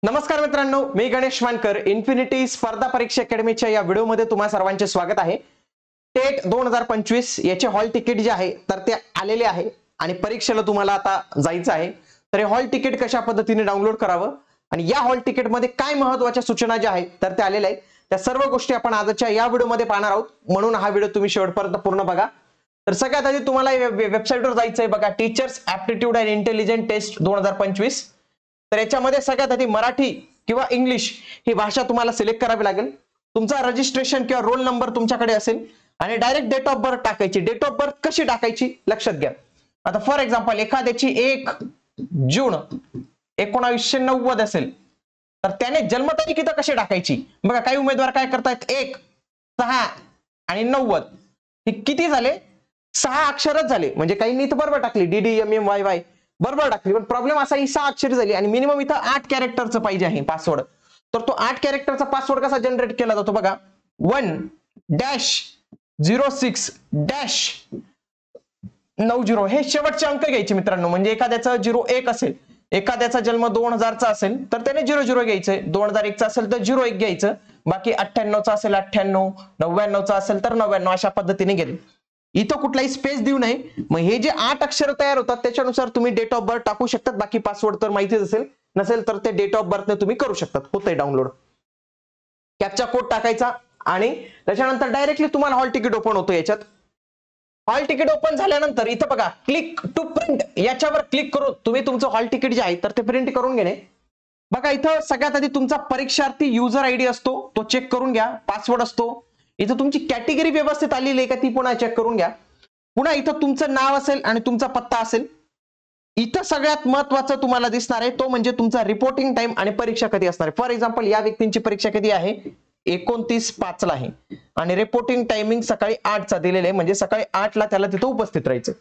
नमस्कार मित्रांनो, मी गणेश वानकर. इन्फिनिटी स्पर्धा परीक्षा अकॅडमीच्या या व्हिडिओमध्ये तुम्हा सर्वांचे स्वागत आहे. टेट 2025 याचे हॉल तिकीट जे आहे तर ते आलेले आहे आणि परीक्षेला तुम्हाला आता जायचं आहे. तर हे हॉल तिकीट कशा पद्धतीने डाउनलोड करावं आणि या हॉल तिकीट मध्ये काय महत्त्वाच्या सूचना ज्या आहेत तर त्या आलेल्या आहेत, त्या सर्व गोष्टी आपण आजच्या या व्हिडिओमध्ये पाहणार आहोत. म्हणून हा व्हिडिओ तुम्ही शेवटपर्यंत पूर्ण बघा. तर सगळ्यात आधी तुम्हाला वेबसाईटवर जायचं आहे बघा, teachers aptitude and intelligent test 2025. तर याच्यामध्ये सगळ्यात आधी मराठी किंवा इंग्लिश ही भाषा तुम्हाला सिलेक्ट करावी लागेल. तुमचा रजिस्ट्रेशन किंवा रोल नंबर तुमच्याकडे असेल आणि डायरेक्ट डेट ऑफ बर्थ टाकायची. डेट ऑफ बर्थ कशी टाकायची लक्षात घ्या. आता फॉर एक्झाम्पल एखाद्याची 1 जून 1990 असेल तर त्याने जन्मतारीख इथं कशी टाकायची बघा. काही उमेदवार काय करतायत, 1, 6 आणि 90 हे किती झाले, 6 अक्षरच झाले. म्हणजे काही इथं बरोबर टाकली DDMMYY बरोबर टाकली, पण प्रॉब्लेम असा ही 6 अक्षरी झाली आणि मिनिमम इथं 8 कॅरेक्टरचं पाहिजे आहे पासवर्ड. तर तो 8 कॅरेक्टरचा पासवर्ड कसा जनरेट केला जातो बघा. 1-06-90 हे शेवटचे अंक घ्यायचे मित्रांनो. म्हणजे एखाद्याचा 01 असेल, एखाद्याचा जन्म 2000 चा असेल तर त्याने 00 घ्यायचं, 2001 चा असेल तर 01 घ्यायचं, बाकी 98 चा असेल 98, 99 चा असेल तर 99 अशा पद्धतीने गेले. इथं कुठलाही स्पेस देऊ नये. मग हे जे 8 अक्षर तयार होतात त्याच्यानुसार तुम्ही डेट ऑफ बर्थ टाकू शकतात. बाकी पासवर्ड तर माहितीच असेल, नसेल तर ते डेट ऑफ बर्थने तुम्ही करू शकतात, होतंय डाउनलोड. कॅप्चा कोड टाकायचा आणि त्याच्यानंतर डायरेक्टली तुम्हाला हॉल तिकीट ओपन होतो. याच्यात हॉल तिकीट ओपन झाल्यानंतर इथं बघा क्लिक टू प्रिंट याच्यावर क्लिक करून तुम्ही तुमचं हॉल तिकीट जे आहे तर ते प्रिंट करून घेणे. बघा इथं सगळ्यात आधी तुमचा परीक्षार्थी युजर आयडी असतो तो चेक करून घ्या. पासवर्ड असतो. इथं तुमची कॅटेगरी व्यवस्थित आलेली आहे का ती पुन्हा चेक करून घ्या. पुन्हा इथं तुमचं नाव असेल आणि तुमचा पत्ता असेल. इथं सगळ्यात महत्वाचं तुम्हाला दिसणार आहे तो म्हणजे तुमचा रिपोर्टिंग टाइम आणि परीक्षा कधी असणार आहे. फॉर एक्झाम्पल या व्यक्तींची परीक्षा कधी आहे, 29/5 ला आहे आणि रिपोर्टिंग टायमिंग सकाळी 8 चा दिलेला आहे. म्हणजे सकाळी 8 ला त्याला तिथं उपस्थित राहायचं.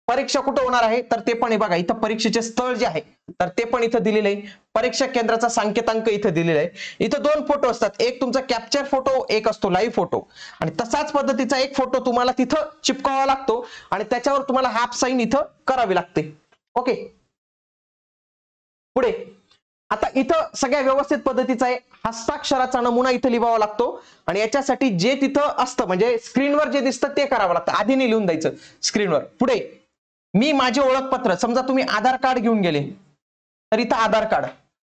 परीक्षा कुठं होणार आहे तर ते पण आहे बघा. इथं परीक्षेचे स्थळ जे आहे तर ते पण इथं दिलेलं आहे. परीक्षा केंद्राचा संकेतांक इथं दिलेला आहे. इथं 2 फोटो असतात, एक तुमचा कॅप्चर फोटो, एक असतो लाईव्ह फोटो. आणि तसाच पद्धतीचा एक फोटो तुम्हाला तिथं चिपकावा लागतो आणि त्याच्यावर तुम्हाला हाफ साईन इथं करावी लागते. ओके, पुढे आता इथं सगळ्या व्यवस्थित पद्धतीचा आहे. हस्ताक्षराचा नमुना इथं लिहावा लागतो आणि याच्यासाठी जे तिथं असतं म्हणजे स्क्रीनवर जे दिसतं ते करावं लागतं. आधी नाही लिहून द्यायचं स्क्रीनवर. पुढे मी माझे ओळखपत्र, समजा तुम्ही आधार कार्ड घेऊन गेले तर इथं आधार कार्ड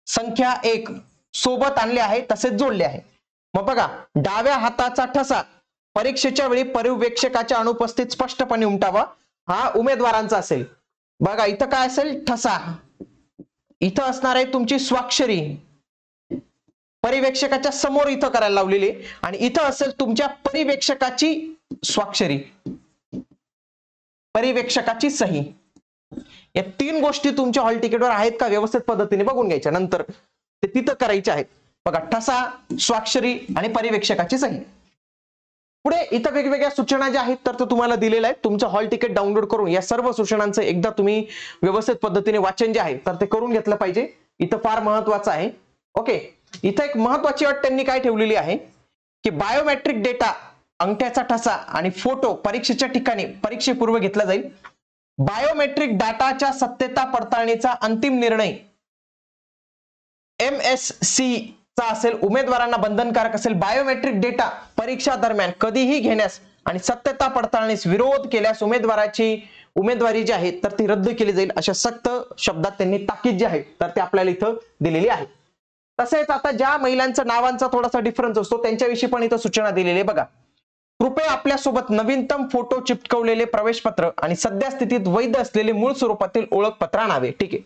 संख्या 1 सोबत आणले आहे तसेच जोडले आहे. मग बघा डाव्या हाताचा ठसा परीक्षेच्या वेळी पर्यवेक्षकाच्या अनुपस्थित स्पष्टपणे उमटावा, हा उमेदवारांचा असेल. बघा इथं काय असेल, ठसा. इथं असणार आहे तुमची स्वाक्षरी, पर्यवेक्षकाच्या समोर इथं करायला लावलेली आणि इथं असेल तुमच्या पर्यवेक्षकाची स्वाक्षरी, पर्यवेक्षकाची सही. या 3 गोष्टी तुमच्या हॉल तिकीटवर आहेत का व्यवस्थित पद्धतीने बघून घ्यायच्या, नंतर ते तिथं करायचे आहेत. बघा ठसा, स्वाक्षरी आणि पर्यवेक्षकाची सही. पुढे इथं वेगवेगळ्या सूचना ज्या आहेत तर तुम्हाला दिलेल्या आहेत. तुमचं हॉल तिकीट डाउनलोड करून या सर्व सूचनांचं एकदा तुम्ही व्यवस्थित पद्धतीने वाचन जे आहे तर ते करून घेतलं पाहिजे. इथं फार महत्वाचं आहे. ओके, इथं एक महत्वाची अट त्यांनी काय ठेवलेली आहे की बायोमेट्रिक डेटा, अंगठ्याचा ठसा आणि फोटो परीक्षेच्या ठिकाणी परीक्षेपूर्व घेतला जाईल. बायोमेट्रिक डाटाच्या सत्यता पडताळणीचा अंतिम निर्णय MSC चा असेल, उमेदवारांना बंधनकारक असेल. बायोमेट्रिक डेटा परीक्षा दरम्यान कधीही घेण्यास आणि सत्यता पडताळणीस विरोध केल्यास उमेदवाराची उमेदवारी जी आहे तर ती रद्द केली जाईल. अशा सक्त शब्दात त्यांनी ताकीद जी आहे तर ते आपल्याला इथं दिलेली आहे. तसेच आता ज्या महिलांच्या नावांचा थोडासा डिफरन्स असतो त्यांच्याविषयी पण इथं सूचना दिलेली आहे बघा. कृपया आपल्यासोबत नवीनतम फोटो चिपकवलेले प्रवेशपत्र आणि सध्या स्थितीत वैध असलेले मूळ स्वरूपातील ओळखपत्र आणावे. ठीक आहे,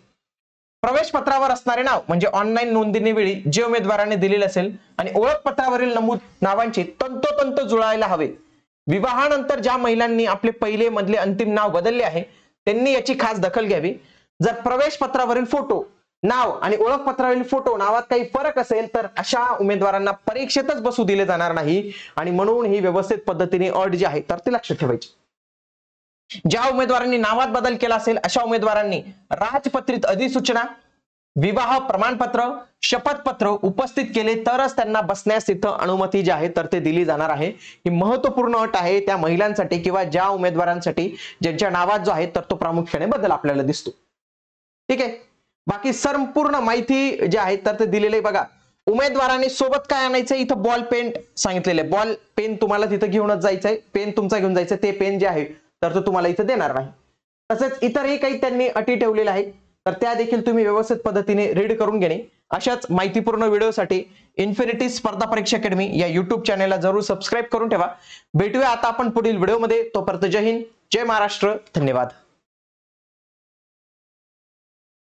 प्रवेश पत्रावर असणारे नाव म्हणजे ऑनलाईन नोंदणीवेळी जे उमेदवाराने दिलेले असेल आणि ओळखपत्रावरील नमूद नावांची तंतोतंत जुळायला हवे. विवाहानंतर ज्या महिलांनी आपले पहिले मधले अंतिम नाव बदलले आहे त्यांनी याची खास दखल घ्यावी. जर प्रवेश पत्रावरील फोटो नाव आणि ओळखपत्रावरील फोटो नावात काही फरक असेल तर अशा उमेदवारांना परीक्षेतच बसू दिले जाणार नाही आणि म्हणून ही व्यवस्थित पद्धतीने अट जी आहे तर ती लक्षात ठेवायची. ज्या उमेदवारांनी नावात बदल केला असेल अशा उमेदवारांनी राजपत्रित अधिसूचना, विवाह प्रमाणपत्र, शपथपत्र उपस्थित केले तरच त्यांना बसण्यास तिथं अनुमती जी आहे तर ते दिली जाणार आहे. ही महत्त्वपूर्ण अट आहे त्या महिलांसाठी किंवा ज्या उमेदवारांसाठी ज्यांच्या नावात जो आहे तर तो प्रामुख्याने बदल आपल्याला दिसतो. ठीक आहे, बाकी संपूर्ण माहिती जी आहे तर ते दिलेले आहे बघा. उमेदवाराने सोबत काय आणायचं, इथं बॉल पेन सांगितलेलं आहे. बॉल पेन तुम्हाला तिथं घेऊनच जायचंय, पेन तुमचा घेऊन जायचं. ते पेन जे आहे तर तो तुम्हाला इथं देणार नाही. तसेच इतरही काही त्यांनी अटी ठेवलेल्या आहेत, तर त्या देखील तुम्ही व्यवस्थित पद्धतीने रीड करून घेणे. अशाच माहितीपूर्ण व्हिडिओसाठी इन्फिनिटी स्पर्धा परीक्षा अकॅडमी या युट्यूब चॅनलला जरूर सबस्क्राईब करून ठेवा. भेटूया आता आपण पुढील व्हिडिओमध्ये. तोपर्यंत जय हिंद, जय महाराष्ट्र, धन्यवाद.